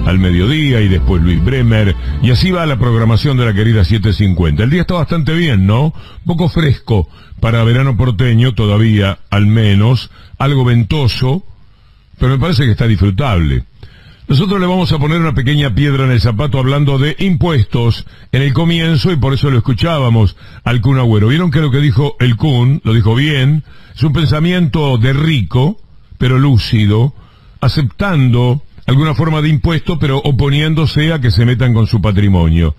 al mediodía y después Luis Bremer, y así va la programación de la querida 750. El día está bastante bien, ¿no? Un poco fresco para verano porteño todavía, al menos, algo ventoso, pero me parece que está disfrutable. Nosotros le vamos a poner una pequeña piedra en el zapato hablando de impuestos en el comienzo, y por eso lo escuchábamos al Kun Agüero. ¿Vieron que lo que dijo el Kun? Lo dijo bien. Es un pensamiento de rico, pero lúcido, aceptando alguna forma de impuesto, pero oponiéndose a que se metan con su patrimonio.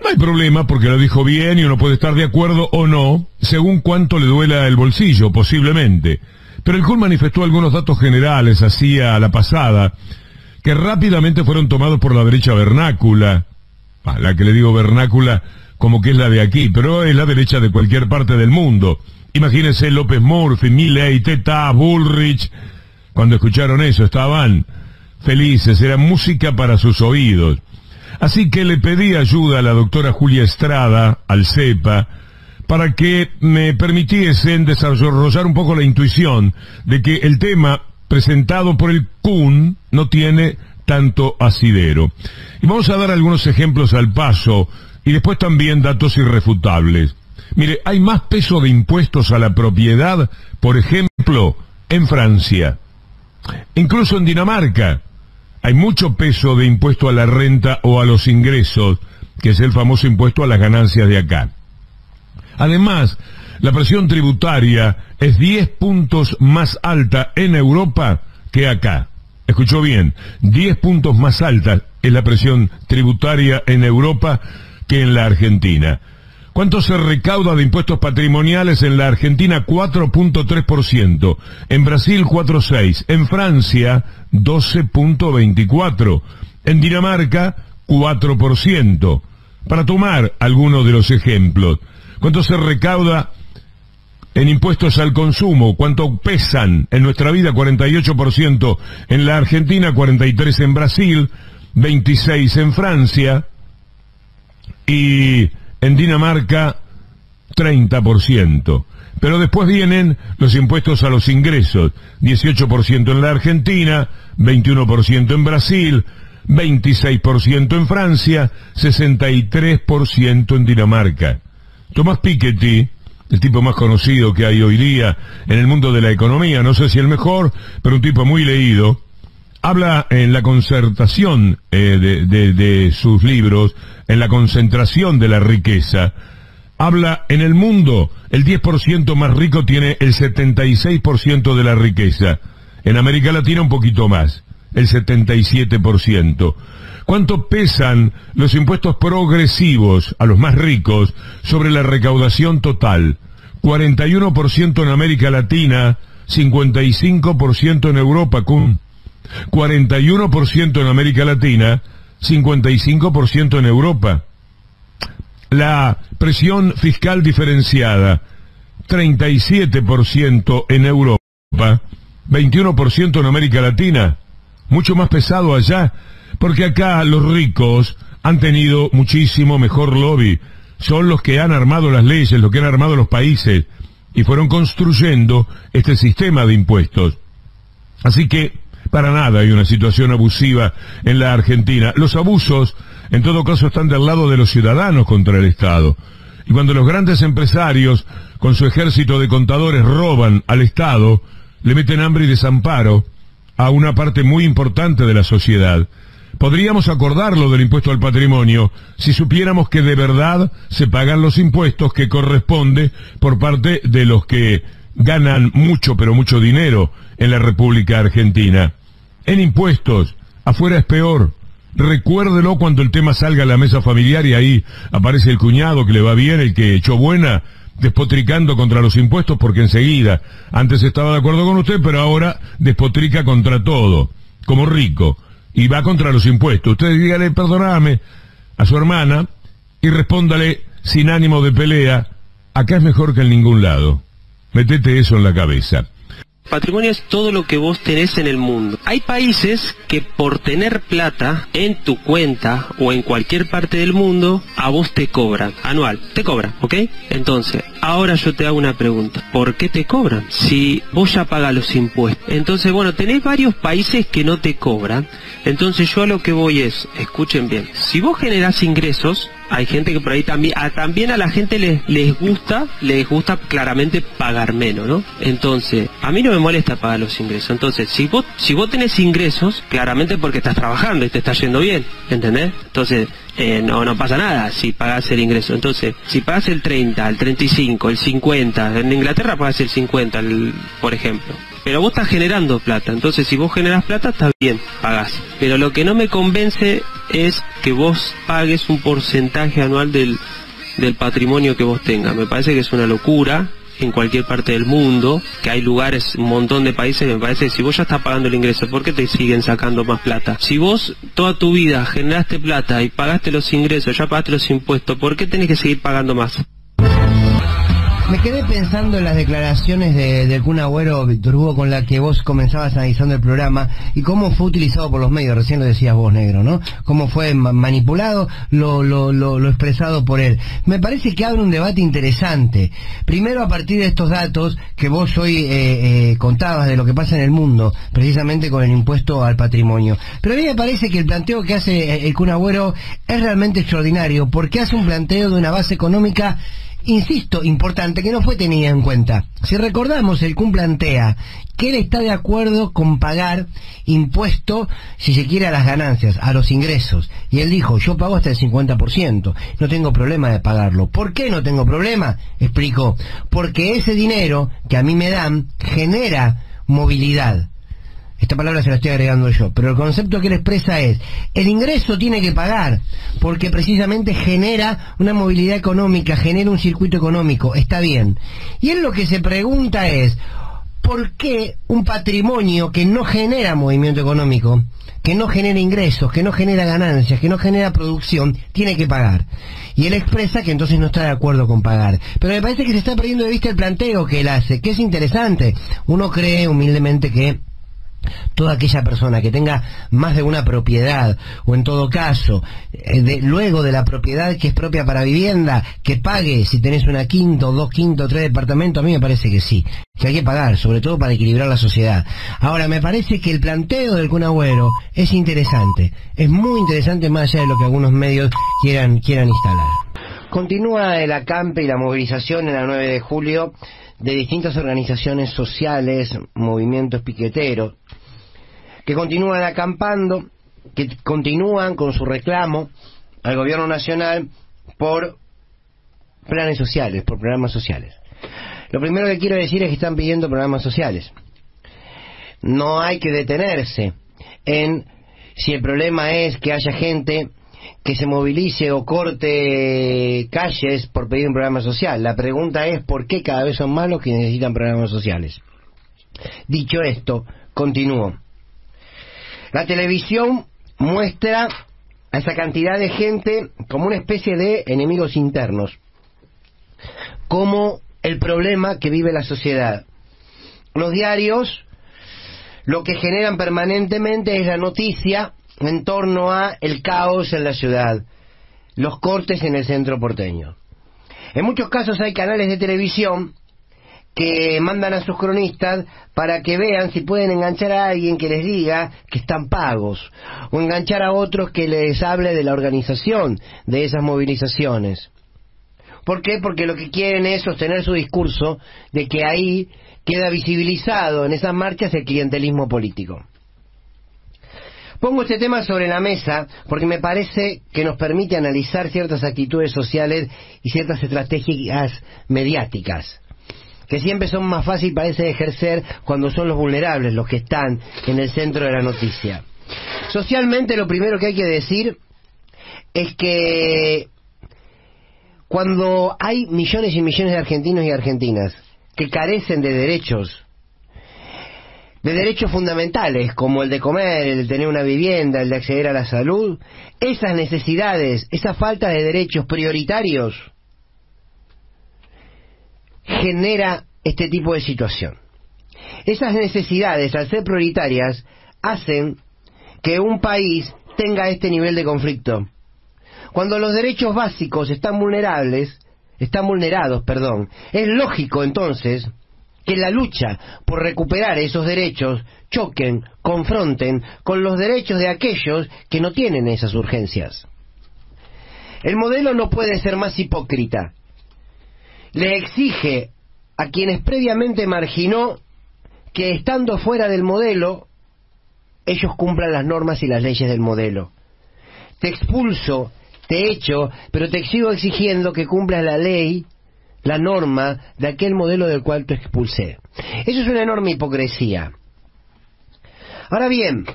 No hay problema porque lo dijo bien y uno puede estar de acuerdo o no, según cuánto le duela el bolsillo, posiblemente. Pero el Kun manifestó algunos datos generales, así a la pasada, que rápidamente fueron tomados por la derecha vernácula. La que le digo vernácula como que es la de aquí, pero es la derecha de cualquier parte del mundo. Imagínense López Murphy, Milei, Teta, Bullrich. Cuando escucharon eso estaban felices, era música para sus oídos. Así que le pedí ayuda a la doctora Julia Estrada, al CEPA, para que me permitiesen desarrollar un poco la intuición de que el tema presentado por el Kun no tiene tanto asidero. Y vamos a dar algunos ejemplos al paso, y después también datos irrefutables. Mire, hay más peso de impuestos a la propiedad, por ejemplo, en Francia. Incluso en Dinamarca hay mucho peso de impuesto a la renta o a los ingresos, que es el famoso impuesto a las ganancias de acá. Además, la presión tributaria es 10 puntos más alta en Europa que acá. Escuchó bien, 10 puntos más alta es la presión tributaria en Europa que en la Argentina. ¿Cuánto se recauda de impuestos patrimoniales en la Argentina? 4.3%. En Brasil, 4.6%. En Francia, 12.24%. En Dinamarca, 4%. Para tomar algunos de los ejemplos. ¿Cuánto se recauda en impuestos al consumo? ¿Cuánto pesan en nuestra vida? 48% en la Argentina, 43% en Brasil, 26% en Francia y en Dinamarca 30%. Pero después vienen los impuestos a los ingresos, 18% en la Argentina, 21% en Brasil, 26% en Francia, 63% en Dinamarca. Tomás Piketty, el tipo más conocido que hay hoy día en el mundo de la economía, no sé si el mejor, pero un tipo muy leído, habla en la concertación de sus libros, en la concentración de la riqueza. Habla en el mundo, el 10% más rico tiene el 76% de la riqueza. En América Latina un poquito más, el 77%. ¿Cuánto pesan los impuestos progresivos a los más ricos sobre la recaudación total? 41% en América Latina, 55% en Europa, Kun. 41% en América Latina, 55% en Europa. La presión fiscal diferenciada, 37% en Europa, 21% en América Latina. Mucho más pesado allá, porque acá los ricos han tenido muchísimo mejor lobby. Son los que han armado las leyes, los que han armado los países, y fueron construyendo este sistema de impuestos. Así que, para nada hay una situación abusiva en la Argentina. Los abusos, en todo caso, están del lado de los ciudadanos contra el Estado. Y cuando los grandes empresarios, con su ejército de contadores, roban al Estado, le meten hambre y desamparo a una parte muy importante de la sociedad. Podríamos acordarlo del impuesto al patrimonio si supiéramos que de verdad se pagan los impuestos que corresponde por parte de los que ganan mucho, pero mucho dinero en la República Argentina. En impuestos, afuera es peor. Recuérdelo cuando el tema salga a la mesa familiar y ahí aparece el cuñado que le va bien, el que echó buena, despotricando contra los impuestos, porque enseguida, antes estaba de acuerdo con usted, pero ahora despotrica contra todo, como rico, y va contra los impuestos. Usted dígale, perdóname, a su hermana, y respóndale, sin ánimo de pelea, acá es mejor que en ningún lado. Metete eso en la cabeza. Patrimonio es todo lo que vos tenés en el mundo. Hay países que por tener plata en tu cuenta o en cualquier parte del mundo, a vos te cobran, anual, te cobran, ¿ok? Entonces, ahora yo te hago una pregunta. ¿Por qué te cobran? Si vos ya pagas los impuestos. Entonces, bueno, tenés varios países que no te cobran. Entonces yo a lo que voy es, escuchen bien, si vos generás ingresos, hay gente que por ahí también a la gente les gusta claramente pagar menos, ¿no? Entonces, a mí no me molesta pagar los ingresos. Entonces, si vos tenés ingresos, claramente porque estás trabajando y te está yendo bien, ¿entendés? Entonces, no pasa nada si pagás el ingreso. Entonces, si pagás el 30, el 35, el 50, en Inglaterra pagás el 50, por ejemplo. Pero vos estás generando plata, entonces si vos generás plata, está bien, pagás. Pero lo que no me convence es que vos pagues un porcentaje anual del patrimonio que vos tengas. Me parece que es una locura en cualquier parte del mundo, que hay lugares, un montón de países, me parece que si vos ya estás pagando el ingreso, ¿por qué te siguen sacando más plata? Si vos toda tu vida generaste plata y pagaste los ingresos, ya pagaste los impuestos, ¿por qué tenés que seguir pagando más? Me quedé pensando en las declaraciones del Kun Agüero, Víctor Hugo, con la que vos comenzabas analizando el programa y cómo fue utilizado por los medios, recién lo decías vos, negro, ¿no? Cómo fue manipulado lo expresado por él. Me parece que abre un debate interesante. Primero, a partir de estos datos que vos hoy contabas de lo que pasa en el mundo, precisamente con el impuesto al patrimonio. Pero a mí me parece que el planteo que hace el Kun Agüero es realmente extraordinario, porque hace un planteo de una base económica, insisto, importante, que no fue tenida en cuenta. Si recordamos, el Kun plantea que él está de acuerdo con pagar impuesto, si se quiere, a las ganancias, a los ingresos. Y él dijo, yo pago hasta el 50%, no tengo problema de pagarlo. ¿Por qué no tengo problema? Explicó, porque ese dinero que a mí me dan genera movilidad. Esta palabra se la estoy agregando yo, pero el concepto que él expresa es, el ingreso tiene que pagar, porque precisamente genera una movilidad económica, genera un circuito económico, está bien. Y él lo que se pregunta es, ¿por qué un patrimonio que no genera movimiento económico, que no genera ingresos, que no genera ganancias, que no genera producción, tiene que pagar? Y él expresa que entonces no está de acuerdo con pagar. Pero me parece que se está perdiendo de vista el planteo que él hace, que es interesante. Uno cree humildemente que toda aquella persona que tenga más de una propiedad, o en todo caso, luego de la propiedad que es propia para vivienda, que pague si tenés una quinta, o 2 quintos, 3 departamentos, a mí me parece que sí, que hay que pagar, sobre todo para equilibrar la sociedad. Ahora, me parece que el planteo del Kun Agüero es interesante, es muy interesante, más allá de lo que algunos medios quieran instalar. Continúa el acampe y la movilización en la 9 de julio de distintas organizaciones sociales, movimientos piqueteros, que continúan acampando, que continúan con su reclamo al gobierno nacional por planes sociales, por programas sociales. Lo primero que quiero decir es que están pidiendo programas sociales. No hay que detenerse en si el problema es que haya gente que se movilice o corte calles por pedir un programa social. La pregunta es ¿por qué cada vez son más los que necesitan programas sociales? Dicho esto, continúo. La televisión muestra a esa cantidad de gente como una especie de enemigos internos, como el problema que vive la sociedad. Los diarios lo que generan permanentemente es la noticia en torno a el caos en la ciudad, los cortes en el centro porteño. En muchos casos hay canales de televisión que mandan a sus cronistas para que vean si pueden enganchar a alguien que les diga que están pagos, o enganchar a otros que les hable de la organización de esas movilizaciones. ¿Por qué? Porque lo que quieren es sostener su discurso de que ahí queda visibilizado en esas marchas el clientelismo político. Pongo este tema sobre la mesa porque me parece que nos permite analizar ciertas actitudes sociales y ciertas estrategias mediáticas, que siempre son más fáciles, parece, de ejercer cuando son los vulnerables los que están en el centro de la noticia. Socialmente, lo primero que hay que decir es que cuando hay millones y millones de argentinos y argentinas que carecen de derechos fundamentales, como el de comer, el de tener una vivienda, el de acceder a la salud, esas necesidades, esa falta de derechos prioritarios, genera este tipo de situación. Esas necesidades, al ser prioritarias, hacen que un país tenga este nivel de conflicto. Cuando los derechos básicos están vulnerados, es lógico entonces que la lucha por recuperar esos derechos choquen, confronten con los derechos de aquellos que no tienen esas urgencias. El modelo no puede ser más hipócrita. Le exige a quienes previamente marginó que estando fuera del modelo, ellos cumplan las normas y las leyes del modelo. Te expulso, te echo, pero te sigo exigiendo que cumplas la ley, la norma de aquel modelo del cual te expulsé. Eso es una enorme hipocresía. Ahora bien,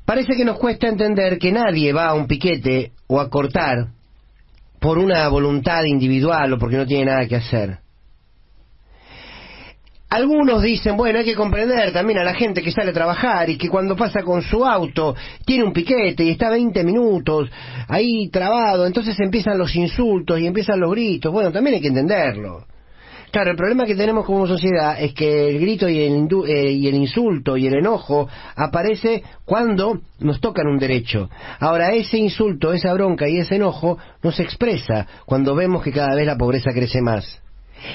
parece que nos cuesta entender que nadie va a un piquete o a cortar por una voluntad individual o porque no tiene nada que hacer. Algunos dicen, bueno, hay que comprender también a la gente que sale a trabajar y que cuando pasa con su auto tiene un piquete y está 20 minutos ahí trabado, entonces empiezan los insultos y empiezan los gritos. Bueno, también hay que entenderlo. Claro, el problema que tenemos como sociedad es que el grito y el insulto y el enojo aparece cuando nos tocan un derecho. Ahora, ese insulto, esa bronca y ese enojo nos expresa cuando vemos que cada vez la pobreza crece más.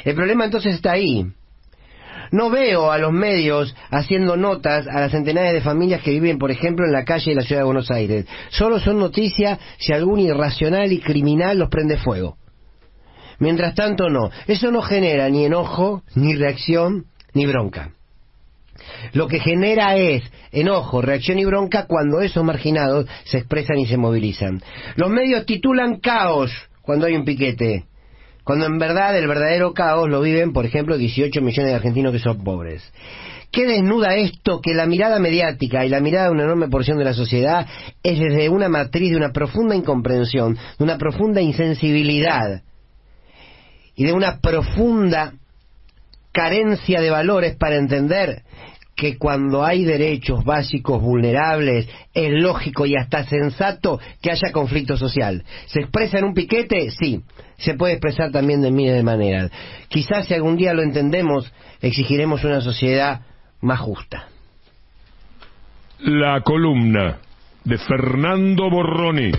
El problema entonces está ahí. No veo a los medios haciendo notas a las centenares de familias que viven, por ejemplo, en la calle de la ciudad de Buenos Aires. Solo son noticias si algún irracional y criminal los prende fuego. Mientras tanto, no. Eso no genera ni enojo, ni reacción, ni bronca. Lo que genera es enojo, reacción y bronca cuando esos marginados se expresan y se movilizan. Los medios titulan caos cuando hay un piquete, cuando en verdad el verdadero caos lo viven, por ejemplo, 18 millones de argentinos que son pobres. ¿Qué desnuda esto? Que la mirada mediática y la mirada de una enorme porción de la sociedad es desde una matriz de una profunda incomprensión, de una profunda insensibilidad y de una profunda carencia de valores para entender que cuando hay derechos básicos vulnerables es lógico y hasta sensato que haya conflicto social. ¿Se expresa en un piquete? Sí. Se puede expresar también de miles de maneras. Quizás si algún día lo entendemos, exigiremos una sociedad más justa. La columna de Fernando Borroni.